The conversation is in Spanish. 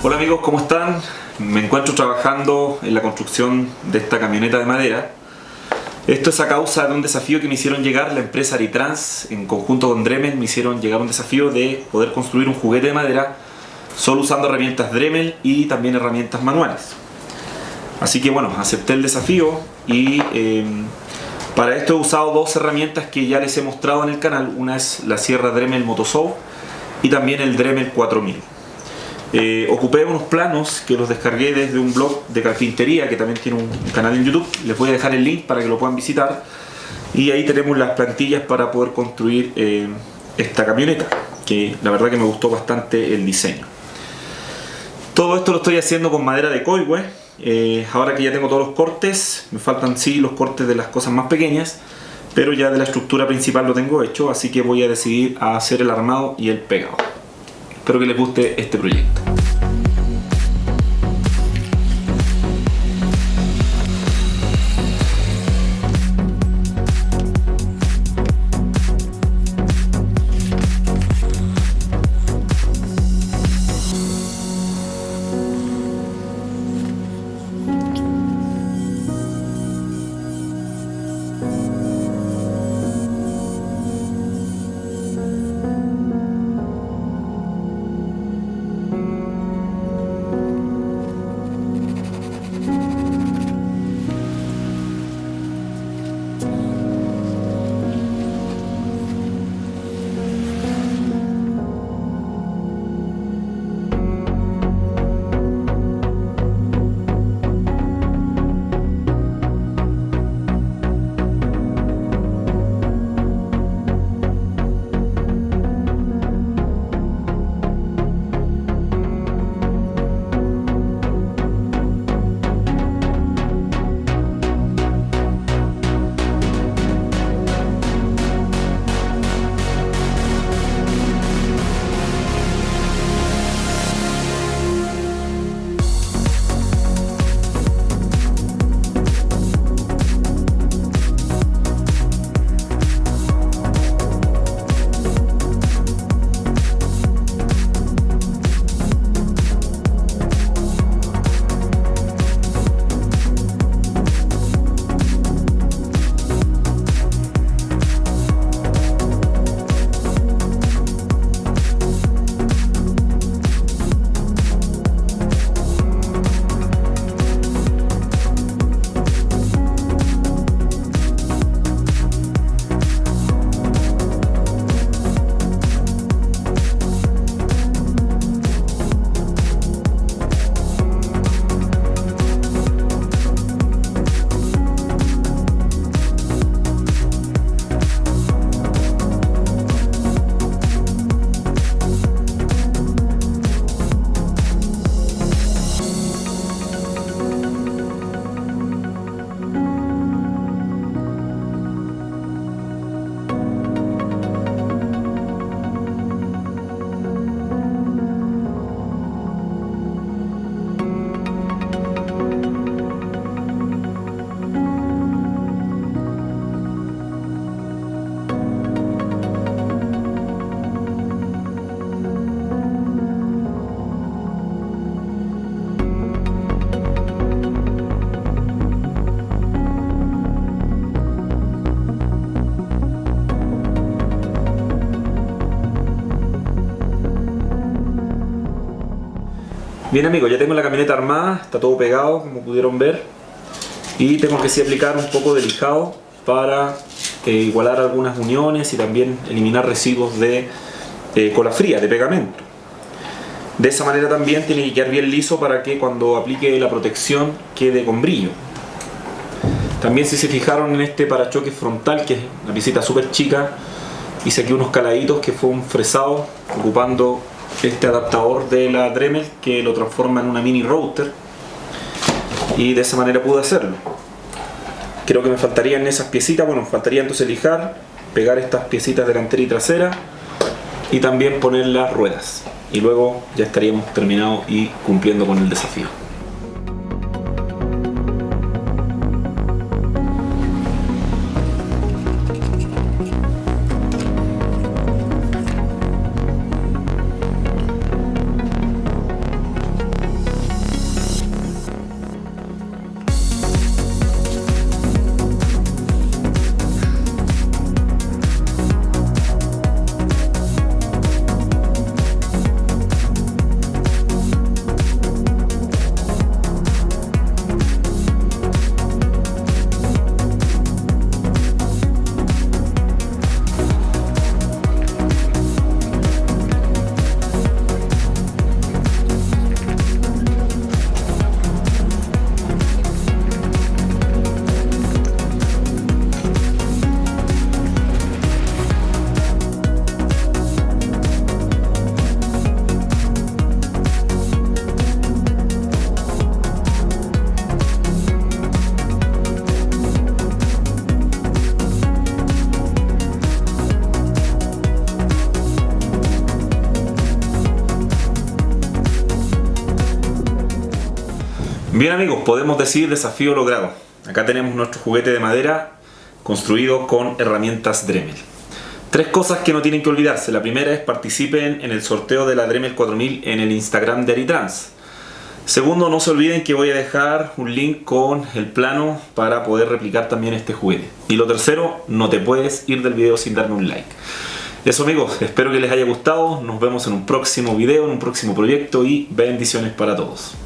Hola amigos, ¿cómo están? Me encuentro trabajando en la construcción de esta camioneta de madera. Esto es a causa de un desafío que me hicieron llegar la empresa Aritrans, en conjunto con Dremel. Me hicieron llegar un desafío de poder construir un juguete de madera solo usando herramientas Dremel y también herramientas manuales. Así que bueno, acepté el desafío y para esto he usado dos herramientas que ya les he mostrado en el canal. Una es la sierra Dremel Motosaw y también el Dremel 4000. Ocupé unos planos que los descargué desde un blog de carpintería que también tiene un canal en YouTube. Les voy a dejar el link para que lo puedan visitar. Y ahí tenemos las plantillas para poder construir esta camioneta, que la verdad que me gustó bastante el diseño. Todo esto lo estoy haciendo con madera de coigüe. Ahora que ya tengo todos los cortes, me faltan sí los cortes de las cosas más pequeñas, pero ya de la estructura principal lo tengo hecho, así que voy a decidir a hacer el armado y el pegado. Espero que les guste este proyecto. Bien amigos, ya tengo la camioneta armada, está todo pegado como pudieron ver, y tengo que sí aplicar un poco de lijado para igualar algunas uniones y también eliminar residuos de cola fría, de pegamento. De esa manera también tiene que quedar bien liso para que cuando aplique la protección quede con brillo. También, si se fijaron en este parachoques frontal, que es una piecita súper chica, hice aquí unos caladitos que fue un fresado ocupando este adaptador de la Dremel que lo transforma en una mini router, y de esa manera pude hacerlo. Creo que me faltarían esas piecitas. Bueno, me faltaría entonces lijar, pegar estas piecitas delantera y trasera y también poner las ruedas, y luego ya estaríamos terminados y cumpliendo con el desafío. Bien amigos, podemos decir desafío logrado. Acá tenemos nuestro juguete de madera construido con herramientas Dremel. Tres cosas que no tienen que olvidarse. La primera es participen en el sorteo de la Dremel 4000 en el Instagram de Aritrans. Segundo, no se olviden que voy a dejar un link con el plano para poder replicar también este juguete. Y lo tercero, no te puedes ir del video sin darme un like. Eso amigos, espero que les haya gustado. Nos vemos en un próximo video, en un próximo proyecto y bendiciones para todos.